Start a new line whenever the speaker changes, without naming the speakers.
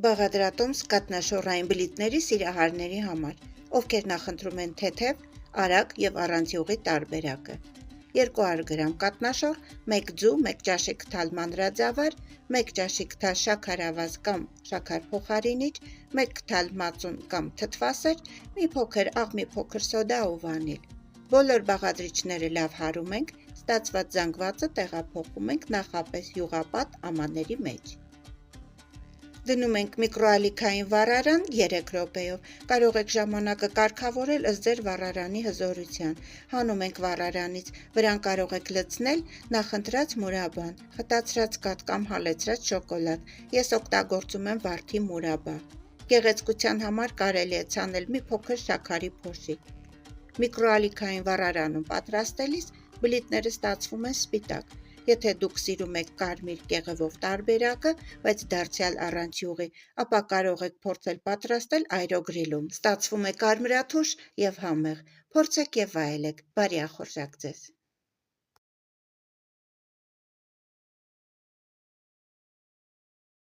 Բաղադրատոմս կաթնաշոռային բլիթների սիրահարների համար, ովքեր նախընտրում են թեթև, արագ և առանց յուղի տարբերակը: 200 գրամ կաթնաշոռ, 1 ձու, 1 ճաշի քթալ մանրաձավար, 1 ճաշի քթալ շաքարավազ կամ շաքար փոխարինիչ, 1 քթալ մածուն կամ թթվասեր, մի փոքր աղ, մի փոքր սոդա ու վանիլ: Բոլոր բաղադրիչները լավ հարում ենք, ստացված զանգվածը տեղափոխում ենք նախապես յուղապատ ամանների մեջ: Դնում ենք միկրոալիքային վառարան 3 րոպեով: Կարող եք ժամանակը կարգավորել ըստ ձեր վառարանի հզորության: Հանում ենք վառարանից, վրան կարող եք լցնել նախընտրած մուրաբան, խտացրած կաթ կամ հալեցրած շոկոլադ: Ես օգտագործում եմ վարդի մուրաբա: Գեղեցկության համար կարելի է ցանել մի փոքր շաքարի փոշի: Միկրոալիքային վառարանում պատրաստելիս բլիթները ստացվում են սպիտակ: Եթե դուք սիրում եք կարմիր կեղևով տարբերակը, բայց դարձյալ առանց յուղի, ապա կարող եք փորձել պատրաստել այրոգրիլում: Ստացվում է կարմրաթուշ և համեղ: Փորձեք և վայելեք: Բարի ախորժակ ձեզ: